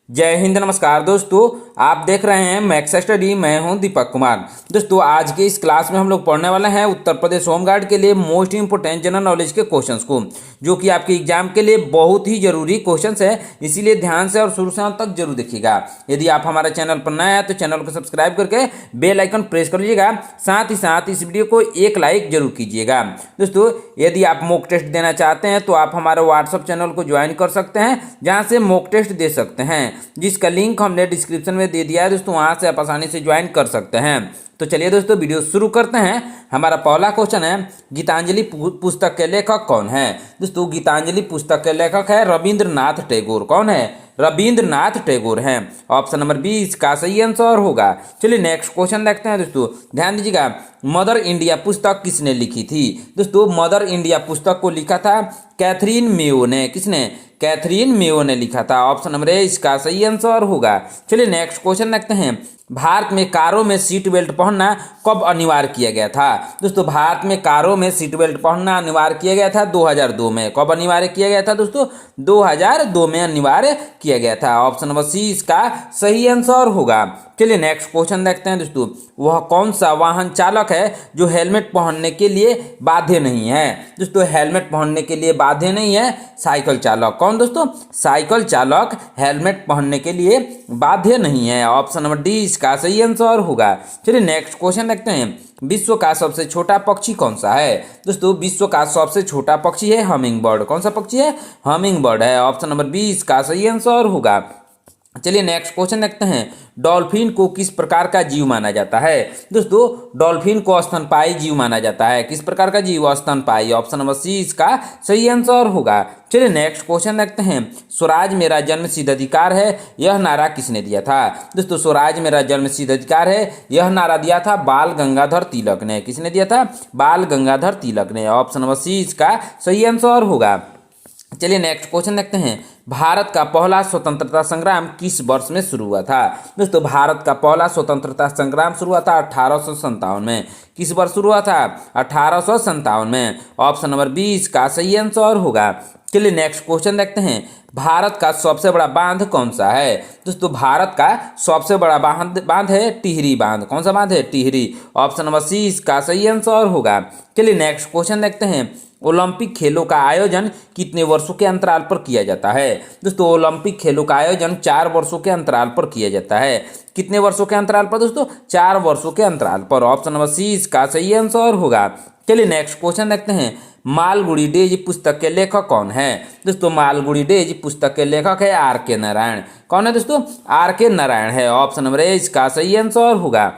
जय हिंद। नमस्कार दोस्तों, आप देख रहे हैं मैक्स स्टडी। मैं हूं दीपक कुमार। दोस्तों, आज के इस क्लास में हम लोग पढ़ने वाले हैं उत्तर प्रदेश होम गार्ड के लिए मोस्ट इंपोर्टेंट जनरल नॉलेज के क्वेश्चंस को, जो कि आपके एग्जाम के लिए बहुत ही जरूरी क्वेश्चंस है। इसीलिए ध्यान से और शुरू से अंत तक जरूर देखिएगा। यदि आप हमारे चैनल पर नए हैं तो चैनल को सब्सक्राइब करके बेल आइकन प्रेस कर लीजिएगा। साथ ही साथ इस वीडियो को एक लाइक जरूर कीजिएगा। दोस्तों, यदि आप मॉक टेस्ट देना चाहते हैं तो आप हमारे व्हाट्सएप चैनल को ज्वाइन कर सकते हैं, जहां से मॉक टेस्ट दे सकते हैं, जिसका लिंक हमने डिस्क्रिप्शन में दे दिया है। दोस्तों, वहां से आप आसानी से ज्वाइन कर सकते हैं। तो चलिए दोस्तों, वीडियो शुरू करते हैं। हमारा पहला क्वेश्चन है, गीतांजलि पुस्तक के लेखक कौन है? दोस्तों, गीतांजलि पुस्तक के लेखक है रविंद्रनाथ टैगोर। कौन है? रविंद्रनाथ टैगोर हैं। ऑप्शन नंबर बी इसका सही आंसर होगा। चलिए नेक्स्ट क्वेश्चन देखते हैं। दोस्तों, ध्यान दीजिएगा, मदर इंडिया पुस्तक किसने लिखी थी? दोस्तों, मदर इंडिया पुस्तक को लिखा था कैथरीन मेयो ने। किसने? कैथरीन मेयो ने लिखा था। ऑप्शन नंबर ए इसका सही आंसर होगा। चलिए नेक्स्ट क्वेश्चन देखते हैं, भारत में कारों में सीट बेल्ट पहनना कब अनिवार्य किया गया था? दोस्तों, भारत में कारों में सीट बेल्ट पहनना अनिवार्य किया गया था 2002 में। कब अनिवार्य किया गया था दोस्तों? 2002 में अनिवार्य किया गया था। ऑप्शन नंबर सी इसका सही आंसर होगा। चलिए नेक्स्ट क्वेश्चन देखते हैं। दोस्तों, वह कौन सा वाहन चालक है जो हेलमेट पहनने के लिए बाध्य नहीं है? दोस्तों, हेलमेट पहनने के लिए बाध्य नहीं है साइकिल चालक। कौन दोस्तों? साइकिल चालक हेलमेट पहनने के लिए बाध्य नहीं है। ऑप्शन नंबर डी इसका सही आंसर होगा। चलिए नेक्स्ट क्वेश्चन देखते हैं, विश्व का सबसे छोटा पक्षी कौन सा है? दोस्तों, विश्व का सबसे छोटा पक्षी है हमिंग बर्ड। कौन सा पक्षी है? हमिंग बर्ड है। ऑप्शन नंबर बी इसका सही आंसर होगा। चलिए नेक्स्ट क्वेश्चन देखते हैं, डॉल्फिन को किस प्रकार का जीव माना जाता है? दोस्तों, डॉल्फिन को स्तनपायी जीव माना जाता है। किस प्रकार का जीव? स्तनपायी। ऑप्शन नंबर सी इसका सही आंसर होगा। चलिए नेक्स्ट क्वेश्चन देखते हैं, स्वराज मेरा जन्मसिद्ध अधिकार है, यह नारा किसने दिया था? दोस्तों, स्वराज मेरा जन्मसिद्ध अधिकार है, यह नारा दिया था बाल गंगाधर तिलक ने। किसने दिया था? बाल गंगाधर तिलक ने। ऑप्शन नंबर सी इसका सही आंसर होगा। चलिए नेक्स्ट क्वेश्चन देखते हैं, भारत का पहला स्वतंत्रता संग्राम किस वर्ष में शुरू हुआ था? दोस्तों, भारत का पहला स्वतंत्रता संग्राम शुरू हुआ था 1857 में। किस वर्ष शुरू हुआ था? 1857 में। ऑप्शन नंबर बी इसका सही आंसर होगा। चलिए नेक्स्ट क्वेश्चन देखते हैं, भारत का सबसे बड़ा बांध कौन सा है? दोस्तों, भारत का सबसे बड़ा बांध है टिहरी बांध। कौन सा बांध है? टिहरी। ऑप्शन नंबर सी इसका सही आंसर होगा। चलिए नेक्स्ट क्वेश्चन देखते हैं, ओलंपिक खेलों का आयोजन कितने वर्षों के अंतराल पर किया जाता है? दोस्तों, ओलंपिक खेलों का आयोजन 4 वर्षों के अंतराल पर किया जाता है। कितने वर्षों के अंतराल पर दोस्तों? 4 वर्षों के अंतराल पर। ऑप्शन नंबर सी इसका सही आंसर होगा। चलिए नेक्स्ट क्वेश्चन देखते हैं, मालगुड़ी डेज पुस्तक के लेखक कौन है? दोस्तों, मालगुड़ी डेज पुस्तक के लेखक है आर के नारायण। कौन है दोस्तों? आर के नारायण है। ऑप्शन नंबर ए इसका सही आंसर होगा।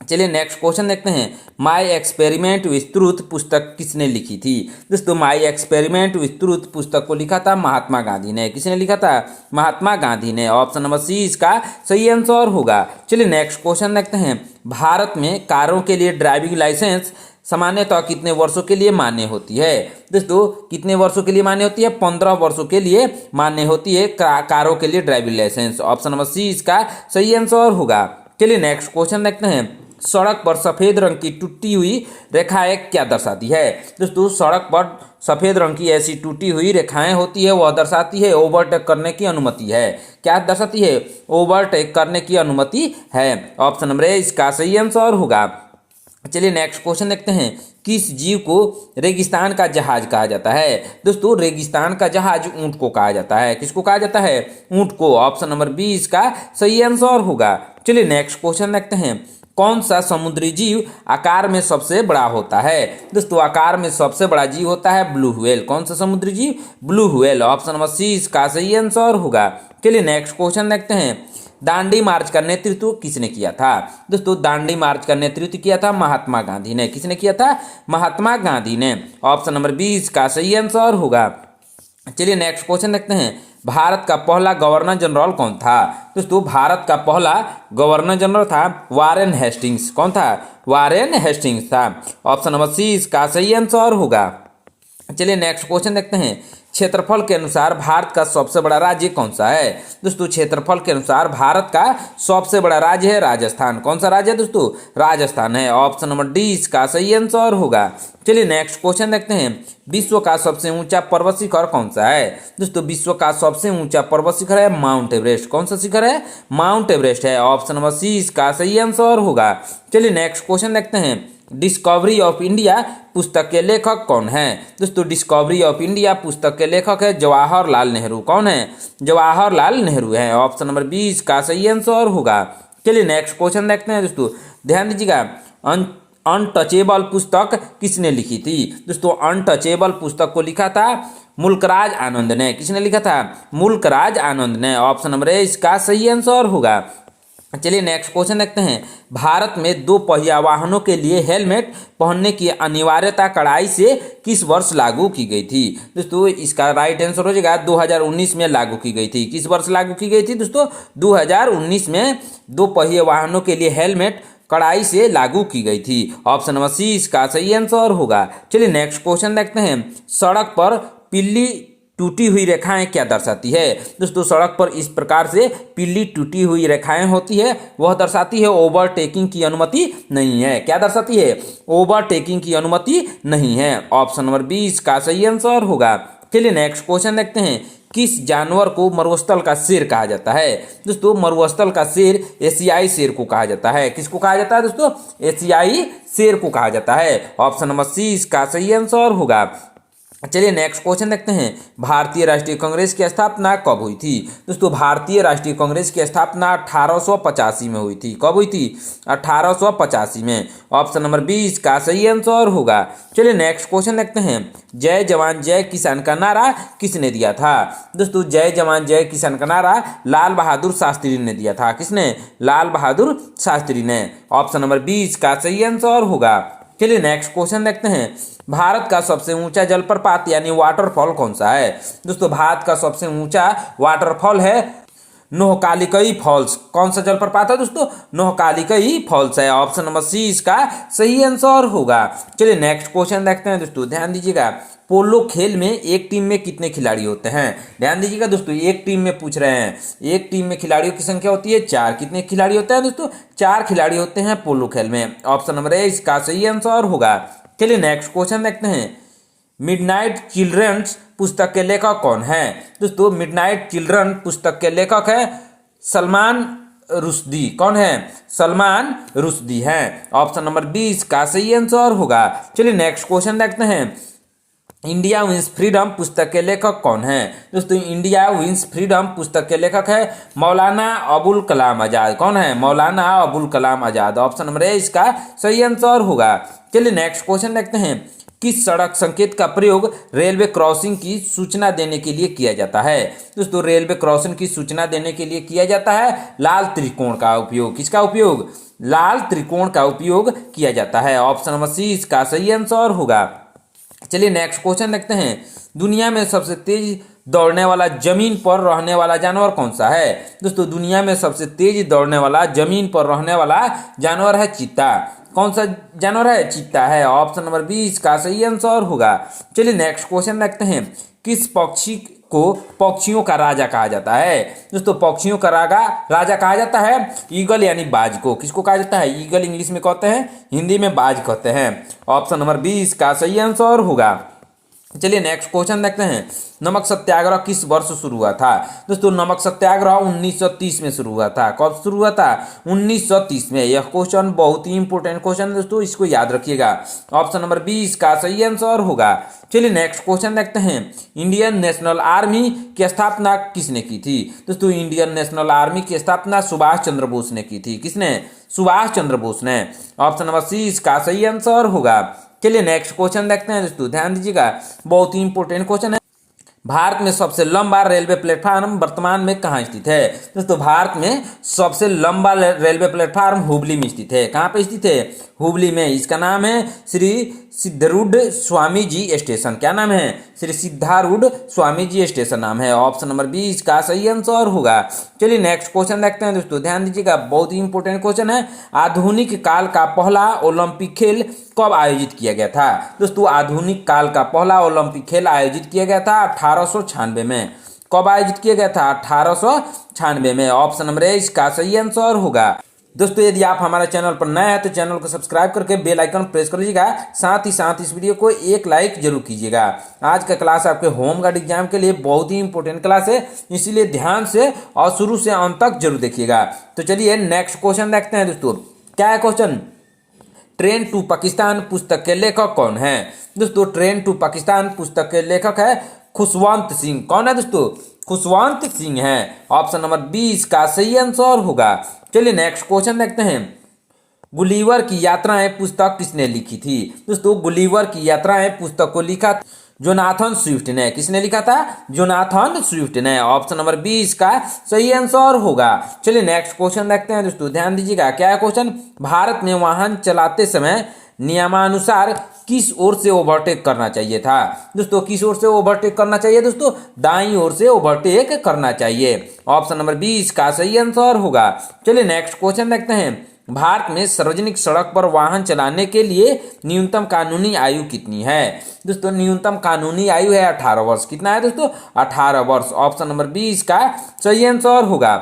चलिए नेक्स्ट क्वेश्चन देखते हैं, माई एक्सपेरिमेंट विथ ट्रूथ पुस्तक किसने लिखी थी? दोस्तों, माई एक्सपेरिमेंट विथ ट्रूथ पुस्तक को लिखा था महात्मा गांधी ने। किसने लिखा था? महात्मा गांधी ने। ऑप्शन नंबर सी इसका सही आंसर होगा। चलिए नेक्स्ट क्वेश्चन देखते हैं, भारत में कारों के लिए ड्राइविंग लाइसेंस सामान्यतः कितने वर्षों के लिए मान्य होती है? दोस्तों, कितने वर्षों के लिए मान्य होती है? 15 वर्षों के लिए मान्य होती है कारों के लिए driving licence. Option number C इसका सही आंसर होगा। चलिए नेक्स्ट क्वेश्चन देखते हैं, सड़क पर सफेद रंग की टूटी हुई रेखाएं क्या दर्शाती है? दोस्तों, सड़क पर सफेद रंग की ऐसी टूटी हुई रेखाएं होती है, वह दर्शाती है ओवरटेक करने की अनुमति है। क्या दर्शाती है? ओवरटेक करने की अनुमति है। ऑप्शन नंबर ए इसका सही आंसर होगा। चलिए नेक्स्ट क्वेश्चन देखते हैं, किस जीव को रेगिस्तान का जहाज कहा जाता है? दोस्तों, रेगिस्तान का जहाज ऊंट को कहा जाता है। किसको कहा जाता है? ऊंट को। ऑप्शन नंबर बी इसका सही आंसर होगा। चलिए नेक्स्ट क्वेश्चन देखते हैं, कौन सा समुद्री जीव आकार में सबसे बड़ा होता है? दोस्तों, आकार में सबसे बड़ा जीव होता है ब्लू व्हेल। कौन सा समुद्री जीव? Blue whale. Option number C इसका सही आंसर होगा। चलिए नेक्स्ट क्वेश्चन देखते हैं, दांडी मार्च का नेतृत्व किसने किया था? दोस्तों, दांडी मार्च का नेतृत्व किया था महात्मा गांधी ने। किसने किया था? महात्मा गांधी ने। ऑप्शन नंबर बी इसका सही आंसर होगा। चलिए नेक्स्ट क्वेश्चन देखते हैं, भारत का पहला गवर्नर जनरल कौन था? दोस्तों, भारत का पहला गवर्नर जनरल था वारेन हेस्टिंग्स। कौन था? वारेन हेस्टिंग्स था। ऑप्शन नंबर सी इसका सही आंसर होगा। चलिए नेक्स्ट क्वेश्चन देखते हैं, क्षेत्रफल के अनुसार भारत का सबसे बड़ा राज्य कौन सा है? दोस्तों क्षेत्रफल के अनुसार भारत का सबसे बड़ा राज्य है राजस्थान। कौन सा राज्य है दोस्तों? राजस्थान है। ऑप्शन नंबर डी इसका सही आंसर होगा। चलिए नेक्स्ट क्वेश्चन देखते हैं। विश्व का सबसे ऊंचा पर्वत शिखर कौन सा है? दोस्तों विश्व का सबसे ऊंचा पर्वत शिखर है माउंट एवरेस्ट। कौन सा शिखर है? माउंट एवरेस्ट है। ऑप्शन नंबर सी इसका सही आंसर होगा। चलिए नेक्स्ट क्वेश्चन देखते हैं। डिस्कवरी ऑफ इंडिया पुस्तक के लेखक कौन है? दोस्तों डिस्कवरी ऑफ इंडिया पुस्तक के लेखक है जवाहरलाल नेहरू। कौन है? जवाहरलाल नेहरू है। ऑप्शन नंबर बी इसका सही आंसर होगा। चलिए नेक्स्ट क्वेश्चन देखते हैं दोस्तों, ध्यान दीजिएगा। अनटचेबल पुस्तक किसने लिखी थी? दोस्तों अनटचेबल पुस्तक को लिखा था मुल्कराज आनंद ने। किसने लिखा था? मुल्कराज आनंद ने। ऑप्शन नंबर ए इसका सही आंसर होगा। चलिए नेक्स्ट क्वेश्चन देखते हैं। भारत में 2 पहिया वाहनों के लिए हेलमेट पहनने की अनिवार्यता कड़ाई से किस वर्ष लागू की गई थी? दोस्तों इसका राइट आंसर हो जाएगा 2019 में लागू की गई थी। किस वर्ष लागू की गई थी दोस्तों? 2019 में 2 पहिए वाहनों के लिए हेलमेट कड़ाई से लागू की गई थी। ऑप्शन नंबर सी इसका सही आंसर होगा। चलिए नेक्स्ट क्वेश्चन देखते हैं। सड़क पर पीली टूटी हुई रेखाएं क्या दर्शाती है? दोस्तों सड़क पर इस प्रकार से पीली टूटी हुई रेखाएं होती है, वह दर्शाती है ओवरटेकिंग की अनुमति नहीं है। क्या दर्शाती है? ओवरटेकिंग की अनुमति नहीं है। ऑप्शन नंबर बी इसका सही आंसर होगा। चलिए नेक्स्ट क्वेश्चन देखते हैं। किस जानवर को मरुस्थल का शेर कहा जाता है? दोस्तों मरुस्थल का शेर एशियाई शेर को कहा जाता है। किसको कहा जाता है दोस्तों? एशियाई शेर को कहा जाता है। ऑप्शन नंबर सी इसका सही आंसर होगा। चलिए नेक्स्ट क्वेश्चन देखते हैं। भारतीय राष्ट्रीय कांग्रेस की स्थापना कब हुई थी? दोस्तों भारतीय राष्ट्रीय कांग्रेस की स्थापना 1885 में हुई थी। कब हुई थी? 1885 में। ऑप्शन नंबर बी इसका सही आंसर होगा। चलिए नेक्स्ट क्वेश्चन देखते हैं। जय जवान जय किसान का नारा किसने दिया था? दोस्तों जय जवान जय किसान का नारा लाल बहादुर शास्त्री ने दिया था। किसने? लाल बहादुर शास्त्री ने। ऑप्शन नंबर बी इसका सही आंसर होगा। चलिए नेक्स्ट क्वेश्चन देखते हैं। भारत का सबसे ऊंचा जलप्रपात यानी वाटरफॉल कौन सा है? दोस्तों भारत का सबसे ऊंचा वाटरफॉल है नोहकालिकई फॉल्स। कौन सा जलप्रपात है दोस्तों? नोहकालिकई फॉल्स है। ऑप्शन नंबर सी इसका सही आंसर होगा। चलिए नेक्स्ट क्वेश्चन देखते हैं दोस्तों, ध्यान दीजिएगा। पोलो खेल में एक टीम में कितने खिलाड़ी होते हैं? ध्यान दीजिएगा दोस्तों, एक टीम में पूछ रहे हैं। एक टीम में खिलाड़ियों की संख्या होती है 4। कितने खिलाड़ी होते हैं दोस्तों? 4 खिलाड़ी होते हैं पोलो खेल में। ऑप्शन नंबर ए इसका सही आंसर होगा। चलिए नेक्स्ट क्वेश्चन देखते हैं। मिडनाइट चिल्ड्रंस पुस्तक के लेखक कौन है? दोस्तों मिडनाइट चिल्ड्रन पुस्तक के लेखक है सलमान रुश्दी। कौन है? सलमान रुश्दी हैं। ऑप्शन नंबर बी इसका सही आंसर होगा। चलिए नेक्स्ट क्वेश्चन देखते हैं। इंडिया विंस फ्रीडम पुस्तक के लेखक कौन है? दोस्तों इंडिया विंस फ्रीडम पुस्तक के लेखक है मौलाना अबुल कलाम आजाद। कौन है? Maulana Abul Kalam Azad. Option number A इसका सही आंसर होगा। चलिए नेक्स्ट क्वेश्चन देखते हैं। किस सड़क संकेत का प्रयोग रेलवे क्रॉसिंग की सूचना देने के लिए किया जाता है? दोस्तों रेलवे क्रॉसिंग की सूचना देने के लिए किया जाता है लाल त्रिकोण का उपयोग। किसका उपयोग? लाल त्रिकोण का उपयोग किया जाता है। ऑप्शन नंबर सी इसका सही आंसर होगा। चलिए नेक्स्ट क्वेश्चन देखते हैं। दुनिया में सबसे तेज दौड़ने वाला जमीन पर रहने वाला जानवर कौन सा है? दोस्तों दुनिया में सबसे तेज दौड़ने वाला जमीन पर रहने वाला जानवर है चीता। कौन सा जानवर है? चीता है। ऑप्शन नंबर बी इसका सही आंसर होगा। चलिए नेक्स्ट क्वेश्चन देखते हैं। किस पक्षी को पक्षियों का राजा कहा जाता है? दोस्तों पक्षियों का राजा कहा जाता है ईगल यानी बाज को। किसको कहा जाता है? ईगल इंग्लिश में कहते हैं, हिंदी में बाज कहते हैं। ऑप्शन नंबर बी इसका सही आंसर होगा। चलिए नेक्स्ट क्वेश्चन देखते हैं। नमक सत्याग्रह किस वर्ष शुरू हुआ था? दोस्तों नमक सत्याग्रह 1930 में शुरू हुआ था। कब शुरू हुआ था? 1930 में। यह क्वेश्चन बहुत ही इंपॉर्टेंट क्वेश्चन दोस्तों, इसको याद रखिएगा। ऑप्शन नंबर बी इसका सही आंसर होगा। चलिए नेक्स्ट क्वेश्चन देखते हैं। इंडियन नेशनल आर्मी की स्थापना किसने की थी? दोस्तों इंडियन नेशनल आर्मी की स्थापना सुभाष चंद्र बोस ने की थी। किसने? सुभाष चंद्र बोस ने। ऑप्शन नंबर सी इसका सही आंसर होगा। चलिए नेक्स्ट क्वेश्चन देखते हैं दोस्तों, ध्यान दीजिएगा, बहुत ही इंपॉर्टेंट क्वेश्चन है। भारत में सबसे लंबा रेलवे प्लेटफार्म वर्तमान में कहाँ स्थित है? दोस्तों भारत में सबसे लंबा रेलवे प्लेटफार्म हुबली में स्थित है। कहाँ पे स्थित है? हुबली में। इसका नाम है श्री सिद्धारूढ़ स्वामी जी स्टेशन। क्या नाम है? श्री सिद्धारूढ़ स्वामी जी स्टेशन नाम है। ऑप्शन नंबर बी इसका सही आंसर होगा। चलिए नेक्स्ट क्वेश्चन देखते हैं दोस्तों, ध्यान दीजिएगा, बहुत ही इंपॉर्टेंट क्वेश्चन है। आधुनिक काल का पहला ओलंपिक खेल कब आयोजित किया गया था? दोस्तों आधुनिक काल का पहला ओलंपिक खेल आयोजित किया गया था 1896 में। कब आयोजित किया गया था? 1896 में। ऑप्शन नंबर ए इसका सही आंसर होगा। दोस्तों यदि आप हमारे चैनल पर नए हैं तो चैनल को सब्सक्राइब करके बेल आइकन प्रेस कर लीजिएगा, साथ ही साथ इस वीडियो को एक लाइक जरूर कीजिएगा। आज का क्लास आपके होम गार्ड एग्जाम के लिए बहुत ही इंपॉर्टेंट क्लास है, इसीलिए ध्यान से और शुरू से अंत तक जरूर देखिएगा। तो चलिए नेक्स्ट क्वेश्चन देखते हैं। दोस्तों क्या है क्वेश्चन? ट्रेन टू पाकिस्तान पुस्तक के लेखक कौन है? दोस्तों ट्रेन टू पाकिस्तान पुस्तक के लेखक है खुशवंत सिंह। कौन है दोस्तों? खुशवंत सिंह है। ऑप्शन नंबर बी इसका सही आंसर होगा। चलिए नेक्स्ट क्वेश्चन देखते हैं। गुलिवर की यात्राएं पुस्तक किसने लिखी थी? दोस्तों गुलिवर की यात्राएं पुस्तक को लिखा जोनाथन स्विफ्ट ने। किसने लिखा था? जोनाथन स्विफ्ट ने। ऑप्शन नंबर बी इसका सही आंसर होगा। चलिए नेक्स्ट क्वेश्चन देखते हैं। दोस्तों ध्यान दीजिएगा, क्या है क्वेश्चन? भारत में वाहन चलाते समय नियमानुसार किस ओर से ओवरटेक करना चाहिए था? दोस्तों किस ओर से ओवरटेक करना चाहिए? दोस्तों दाईं ओर से ओवरटेक करना चाहिए। ऑप्शन नंबर बी इसका सही आंसर होगा। चलिए नेक्स्ट क्वेश्चन देखते हैं। भारत में सार्वजनिक सड़क पर वाहन चलाने के लिए न्यूनतम कानूनी आयु कितनी है? दोस्तों न्यूनतम कानूनी आयु है 18 वर्ष। कितना है दोस्तों? 18 वर्ष। ऑप्शन नंबर बी इसका सही आंसर होगा।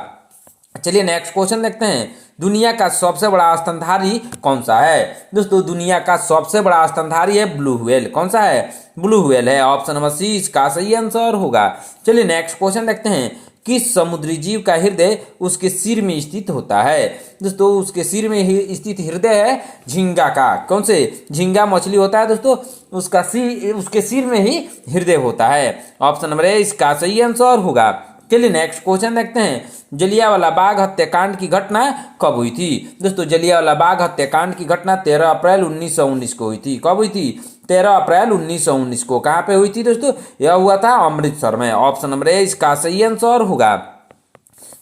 चलिए नेक्स्ट क्वेश्चन देखते हैं। दुनिया का सबसे बड़ा स्तनधारी कौन सा है? दोस्तों दुनिया का सबसे बड़ा स्तनधारी है ब्लू व्हेल। कौन सा है? ब्लू व्हेल है। ऑप्शन नंबर सी इसका सही आंसर होगा। चलिए नेक्स्ट क्वेश्चन देखते हैं। किस समुद्री जीव का हृदय उसके सिर में स्थित होता है? दोस्तों उसके सिर में ही स्थित हृदय है झींगा का। कौन से? झींगा मछली होता है दोस्तों, उसके सिर में ही हृदय होता है। ऑप्शन नंबर ए इसका सही आंसर होगा। चलिए नेक्स्ट क्वेश्चन देखते हैं। जलियांवाला बाग हत्याकांड की घटना कब हुई थी? दोस्तों जलियांवाला बाग हत्याकांड की घटना 13 अप्रैल 1919 को हुई थी। कब हुई थी? 13 अप्रैल 1919 को। कहाँ पे हुई थी दोस्तों? यह हुआ था अमृतसर में। ऑप्शन नंबर ए इसका सही आंसर होगा।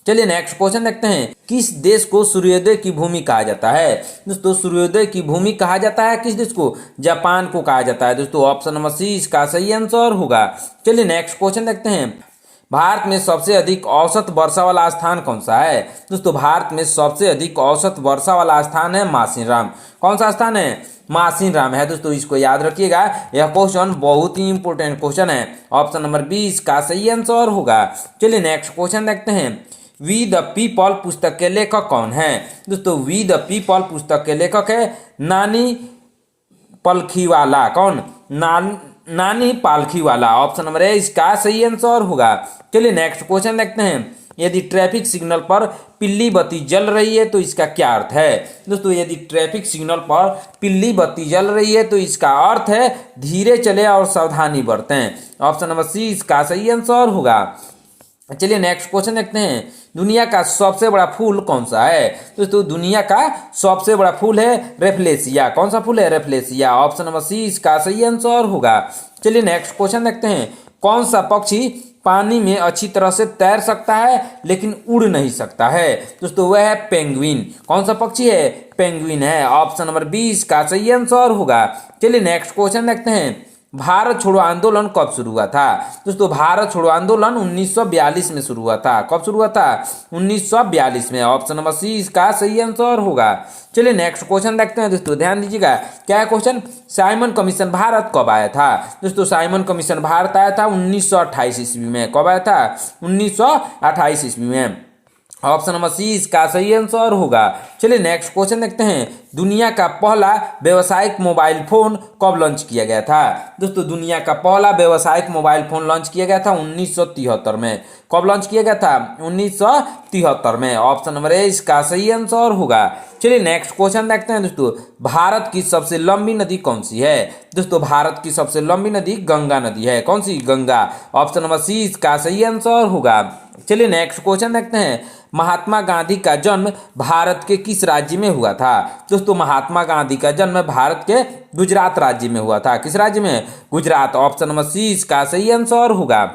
चलिए नेक्स्ट क्वेश्चन देखते हैं। किस देश को सूर्योदय की भूमि कहा जाता है? दोस्तों सूर्योदय की भूमि कहा जाता है किस देश को? जापान को कहा जाता है दोस्तों। ऑप्शन नंबर सी इसका सही आंसर होगा। चलिए नेक्स्ट क्वेश्चन देखते हैं। भारत में सबसे अधिक औसत वर्षा वाला स्थान कौन सा है? दोस्तों भारत में सबसे अधिक औसत वर्षा वाला स्थान है मासिनराम। कौन सा स्थान है? मासिनराम है दोस्तों, इसको याद रखिएगा, यह क्वेश्चन बहुत ही इंपॉर्टेंट क्वेश्चन है। ऑप्शन नंबर बी इसका सही आंसर होगा। चलिए नेक्स्ट क्वेश्चन देखते हैं। वी द पीपल पुस्तक के लेखक कौन है? दोस्तों वी द पीपल पुस्तक के लेखक है नानी पलखीवाला। कौन? नानी पालखीवाला। ऑप्शन नंबर ए इसका सही आंसर होगा। चलिए नेक्स्ट क्वेश्चन देखते हैं। यदि ट्रैफिक सिग्नल पर पीली बत्ती जल रही है तो इसका क्या अर्थ है? दोस्तों यदि ट्रैफिक सिग्नल पर पीली बत्ती जल रही है तो इसका अर्थ है धीरे चले और सावधानी बरतें। ऑप्शन नंबर सी इसका सही आंसर होगा। चलिए नेक्स्ट क्वेश्चन देखते हैं। दुनिया का सबसे बड़ा फूल कौन सा है? दोस्तों दुनिया का सबसे बड़ा फूल है रेफ्लेसिया। कौन सा फूल है? रेफ्लेसिया। ऑप्शन नंबर सी इसका सही आंसर होगा। चलिए नेक्स्ट क्वेश्चन देखते हैं। कौन सा पक्षी पानी में अच्छी तरह से तैर सकता है लेकिन उड़ नहीं सकता है? दोस्तों वह है पेंगुइन। कौन सा पक्षी है? पेंगुइन है। ऑप्शन नंबर बी इसका सही आंसर होगा। चलिए नेक्स्ट क्वेश्चन देखते हैं। भारत छोड़ो आंदोलन कब शुरू हुआ था? दोस्तों भारत छोड़ो आंदोलन 1942 में शुरू हुआ था। कब शुरू हुआ था? 1942 में। ऑप्शन नंबर सी इसका सही आंसर होगा। चलिए नेक्स्ट क्वेश्चन देखते हैं। दोस्तों ध्यान दीजिएगा, क्या है क्वेश्चन? साइमन कमीशन भारत कब आया था? दोस्तों साइमन कमीशन भारत आया था 1928 ईस्वी में। कब आया था? 1928 ईस्वी में। ऑप्शन नंबर सी इसका सही आंसर होगा। चलिए नेक्स्ट क्वेश्चन देखते हैं। दुनिया का पहला व्यावसायिक मोबाइल फोन कब लॉन्च किया गया था? दोस्तों दुनिया का पहला व्यावसायिक मोबाइल फोन लॉन्च किया गया था 1973 में। कब लॉन्च किया गया था? 1973 में। ऑप्शन नंबर ए इसका सही आंसर होगा। चलिए नेक्स्ट क्वेश्चन देखते हैं। दोस्तों भारत की सबसे लंबी नदी कौन सी है? दोस्तों भारत की सबसे लंबी नदी गंगा नदी है। कौन सी? गंगा। ऑप्शन नंबर सी इसका सही आंसर होगा। चलिए नेक्स्ट क्वेश्चन देखते हैं। महात्मा गांधी का जन्म भारत के किस राज्य में हुआ था? दोस्तों महात्मा गांधी का जन्म भारत के गुजरात राज्य में हुआ था। किस राज्य में? गुजरात। ऑप्शन नंबर सी इसका सही आंसर होगा।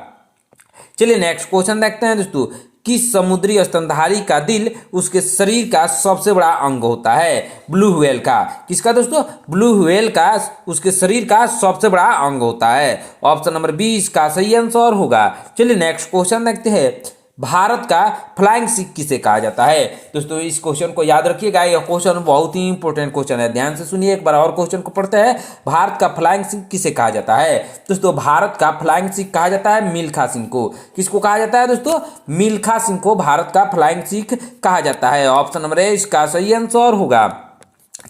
चलिए नेक्स्ट क्वेश्चन देखते हैं। दोस्तों किस समुद्री स्तनधारी का दिल उसके शरीर का सबसे बड़ा अंग होता है? ब्लू व्हेल का। किसका दोस्तों? ब्लू व्हेल का उसके शरीर का सबसे बड़ा अंग होता है। ऑप्शन नंबर बी इसका सही आंसर होगा। चलिए नेक्स्ट क्वेश्चन देखते हैं। भारत का फ्लाइंग सिख किसे कहा जाता है? दोस्तों इस क्वेश्चन को याद रखिएगा, यह क्वेश्चन बहुत ही इंपॉर्टेंट क्वेश्चन है। ध्यान से सुनिए, एक बार और क्वेश्चन को पढ़ते हैं। भारत का फ्लाइंग सिख किसे कहा जाता है? दोस्तों भारत का फ्लाइंग सिख कहा जाता है मिल्खा सिंह को। किसको कहा जाता है दोस्तों? मिल्खा सिंह को भारत का फ्लाइंग सिख कहा जाता है। ऑप्शन नंबर ए इसका सही आंसर होगा।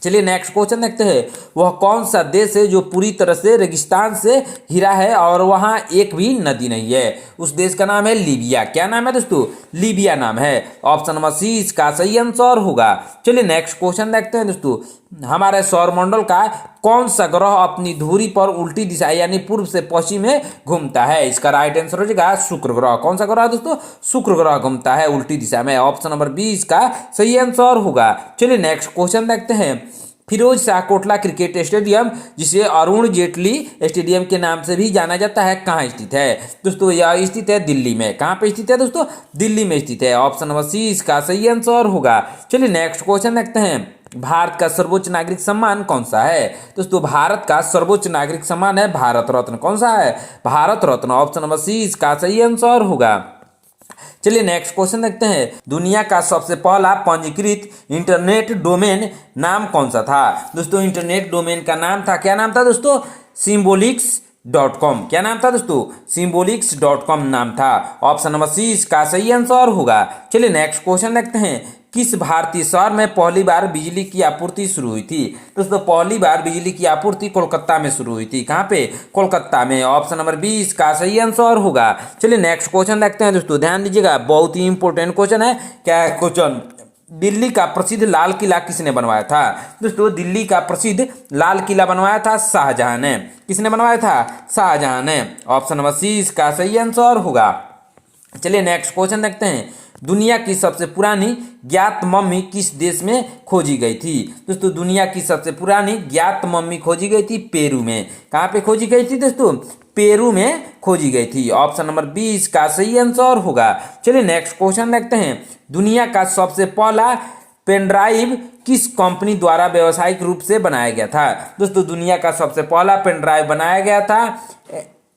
चलिए नेक्स्ट क्वेश्चन देखते हैं। वह कौन सा देश है जो पूरी तरह से रेगिस्तान से घिरा है और वहां एक भी नदी नहीं है? उस देश का नाम है लीबिया। क्या नाम है दोस्तों? लीबिया नाम है। ऑप्शन नंबर सी इसका सही आंसर होगा। चलिए नेक्स्ट क्वेश्चन देखते हैं दोस्तों। हमारे सौरमंडल का कौन सा ग्रह अपनी धुरी पर उल्टी दिशा यानी पूर्व से पश्चिम में घूमता है? इसका राइट आंसर हो जाएगा शुक्र ग्रह। कौन सा ग्रह दोस्तों? शुक्र ग्रह घूमता है उल्टी दिशा में। ऑप्शन नंबर बी इसका सही आंसर होगा। चलिए नेक्स्ट क्वेश्चन देखते हैं। फिरोज शाह कोटला क्रिकेट स्टेडियम, जिसे अरुण जेटली स्टेडियम के नाम से भी जाना जाता है, कहाँ स्थित है? दोस्तों यह स्थित है दिल्ली में। कहाँ पे स्थित है दोस्तों? दिल्ली में स्थित है। ऑप्शन नंबर सी इसका सही आंसर होगा। चलिए नेक्स्ट क्वेश्चन देखते हैं। भारत का सर्वोच्च नागरिक सम्मान कौन सा है? दोस्तों भारत का सर्वोच्च नागरिक सम्मान है भारत रत्न। कौन सा है? Bharat Ratna. Option number C इसका सही आंसर होगा। चलिए नेक्स्ट क्वेश्चन देखते हैं। दुनिया का सबसे पहला पंजीकृत इंटरनेट डोमेन नाम कौन सा था? दोस्तों इंटरनेट डोमेन का नाम था, क्या नाम था दोस्तों? symbolics.com। क्या नाम था दोस्तों? symbolics.com नाम था। ऑप्शन नंबर सी इसका सही आंसर होगा। चलिए नेक्स्ट क्वेश्चन देखते हैं। किस भारतीय शहर में पहली बार बिजली की आपूर्ति शुरू हुई थी? दोस्तों पहली बार बिजली की आपूर्ति कोलकाता में शुरू हुई थी। कहाँ पे? कोलकाता में। ऑप्शन नंबर बी इसका सही आंसर होगा। चलिए नेक्स्ट क्वेश्चन देखते हैं दोस्तों, ध्यान दीजिएगा, बहुत ही इंपॉर्टेंट क्वेश्चन है। क्या है क्वेश्चन? दिल्ली का प्रसिद्ध लाल किला किसने बनवाया था? दोस्तों दिल्ली का प्रसिद्ध लाल किला बनवाया था शाहजहां ने। किसने बनवाया था? शाहजहां ने। ऑप्शन नंबर सी इसका सही आंसर होगा। चलिए नेक्स्ट क्वेश्चन देखते हैं। दुनिया की सबसे पुरानी ज्ञात मम्मी किस देश में खोजी गई थी? दोस्तों दुनिया की सबसे पुरानी ज्ञात मम्मी खोजी गई थी पेरू में। कहाँ पे खोजी गई थी दोस्तों? पेरू में खोजी गई थी। ऑप्शन नंबर बी इसका सही आंसर होगा। चलिए नेक्स्ट क्वेश्चन देखते हैं। दुनिया का सबसे पहला पेन ड्राइव किस कंपनी द्वारा व्यावसायिक रूप से बनाया गया था? दोस्तों दुनिया का सबसे पहला पेन ड्राइव बनाया गया था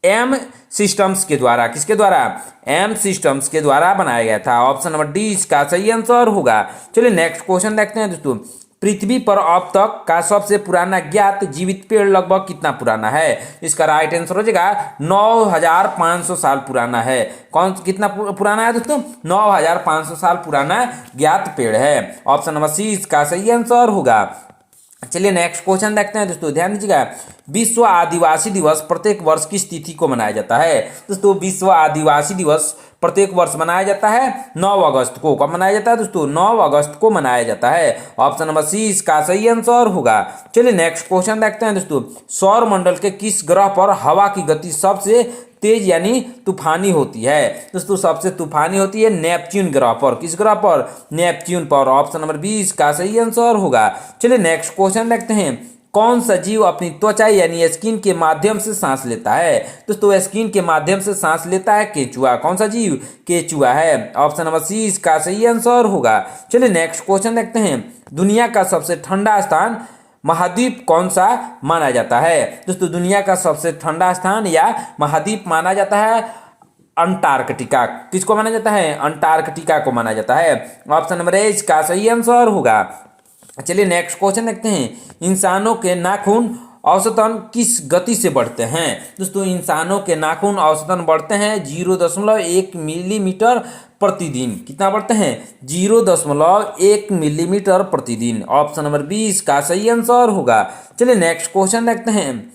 एम सिस्टम्स के द्वारा। किसके द्वारा? एम सिस्टम्स के द्वारा बनाया गया था। ऑप्शन नंबर डी इसका सही आंसर होगा। चलिए नेक्स्ट क्वेश्चन देखते हैं दोस्तों। पृथ्वी पर अब तक का सबसे पुराना ज्ञात जीवित पेड़ लगभग कितना पुराना है? इसका राइट आंसर हो जाएगा 9500 साल पुराना है। कौन कितना पुराना है दोस्तों? 9500 साल पुराना ज्ञात पेड़ है। ऑप्शन नंबर सी इसका सही आंसर होगा। चलिए नेक्स्ट क्वेश्चन देखते हैं दोस्तों, ध्यान दीजिएगा। विश्व आदिवासी दिवस प्रत्येक वर्ष किस तिथि को मनाया जाता है? दोस्तों विश्व आदिवासी दिवस प्रत्येक वर्ष मनाया जाता है 9 अगस्त को। कब मनाया जाता है दोस्तों? 9 अगस्त को मनाया जाता है। ऑप्शन नंबर सी इसका सही आंसर होगा। चलिए नेक्स्ट क्वेश्चन देखते हैं दोस्तों। सौर मंडल के किस ग्रह पर हवा की गति सबसे तेज यानी तूफानी होती है? दोस्तों सबसे तूफानी होती है नेपच्यून ग्रह पर। किस ग्रह पर? नेपच्यून पर। ऑप्शन नंबर 20 का सही आंसर होगा। चलिए नेक्स्ट क्वेश्चन देखते हैं। कौन सा जीव अपनी त्वचा यानी स्किन के माध्यम से सांस लेता है? दोस्तों स्किन के माध्यम से सांस लेता है केचुआ। कौन सा जीव? केचुआ है। ऑप्शन नंबर सी इसका सही आंसर होगा। चलिए नेक्स्ट क्वेश्चन देखते हैं। दुनिया का सबसे ठंडा स्थान महाद्वीप कौन सा माना जाता है? दोस्तों दुनिया का सबसे ठंडा स्थान या महाद्वीप माना जाता है अंटार्कटिका। किसको माना जाता है? अंटार्कटिका को माना जाता है। ऑप्शन नंबर ए इसका सही आंसर होगा। चलिए नेक्स्ट क्वेश्चन देखते हैं। इंसानों के नाखून औसतन किस गति से बढ़ते हैं? दोस्तों इंसानों के नाखून औसतन बढ़ते हैं 0.1 मिलीमीटर प्रतिदिन। कितना बढ़ते हैं? 0.1 मिलीमीटर प्रतिदिन। ऑप्शन नंबर 20 का सही आंसर होगा। चलिए नेक्स्ट क्वेश्चन देखते हैं।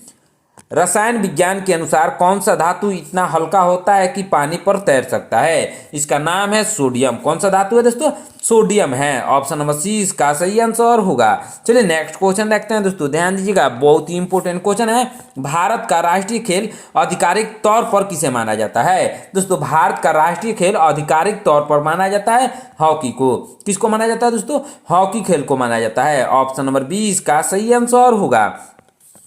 रसायन विज्ञान के अनुसार कौन सा धातु इतना हल्का होता है कि पानी पर तैर सकता है? इसका नाम है सोडियम। कौन सा धातु है दोस्तों? सोडियम है। ऑप्शन नंबर सी इसका सही आंसर होगा। चलिए नेक्स्ट क्वेश्चन देखते हैं दोस्तों, ध्यान दीजिएगा, बहुत ही इंपॉर्टेंट क्वेश्चन है। भारत का राष्ट्रीय खेल आधिकारिक तौर पर किसे माना जाता है? दोस्तों भारत का राष्ट्रीय खेल आधिकारिक तौर पर माना जाता है हॉकी को। किसको माना जाता है दोस्तों? हॉकी खेल को माना जाता है। ऑप्शन नंबर 20 का सही आंसर होगा।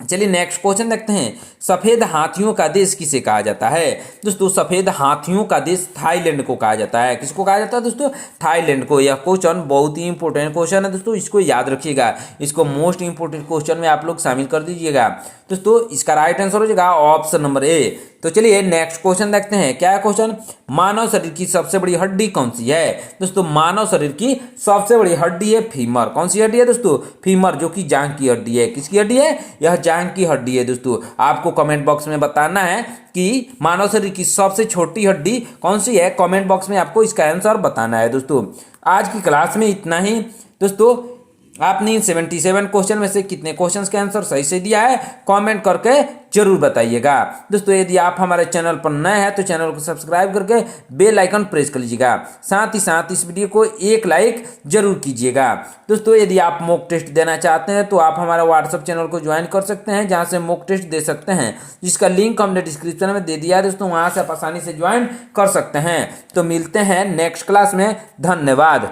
चलिए नेक्स्ट क्वेश्चन देखते हैं। सफेद हाथियों का देश किसे कहा जाता है? दोस्तों सफेद हाथियों का देश थाईलैंड को कहा जाता है। किसको कहा जाता है दोस्तों? थाईलैंड को। यह क्वेश्चन बहुत ही इंपॉर्टेंट क्वेश्चन है दोस्तों, इसको याद रखिएगा, इसको मोस्ट इंपॉर्टेंट क्वेश्चन में आप लोग शामिल कर दीजिएगा। दोस्तों इसका राइट आंसर हो जाएगा ऑप्शन नंबर ए। तो चलिए नेक्स्ट क्वेश्चन देखते हैं। क्या है क्वेश्चन? मानव शरीर की सबसे बड़ी हड्डी कौन सी है? दोस्तों मानव शरीर की सबसे बड़ी हड्डी है फीमर। कौन सी हड्डी है दोस्तों? फीमर, जो कि जांघ की हड्डी है। किसकी हड्डी है? यह जांघ की हड्डी है। दोस्तों आपको कमेंट बॉक्स में बताना है कि मानव शरीर की सबसे छोटी हड्डी कौन सी है। कमेंट बॉक्स में आपको इसका आंसर बताना है। दोस्तों आज की क्लास में इतना ही। दोस्तों आपने 77 क्वेश्चन में से कितने क्वेश्चंस के आंसर सही से दिया है कमेंट करके जरूर बताइएगा। दोस्तों यदि आप हमारे चैनल पर नए हैं तो चैनल को सब्सक्राइब करके बेल आइकन प्रेस कर लीजिएगा। साथ ही साथ इस वीडियो को एक लाइक जरूर कीजिएगा। दोस्तों यदि आप मॉक टेस्ट देना चाहते हैं तो आप हमारे व्हाट्सएप चैनल को ज्वाइन कर सकते हैं, जहां से मॉक टेस्ट दे सकते हैं, जिसका लिंक हमने डिस्क्रिप्शन में दे दिया है। दोस्तों वहां से आप आसानी से ज्वाइन कर सकते हैं। तो मिलते हैं नेक्स्ट क्लास में। धन्यवाद।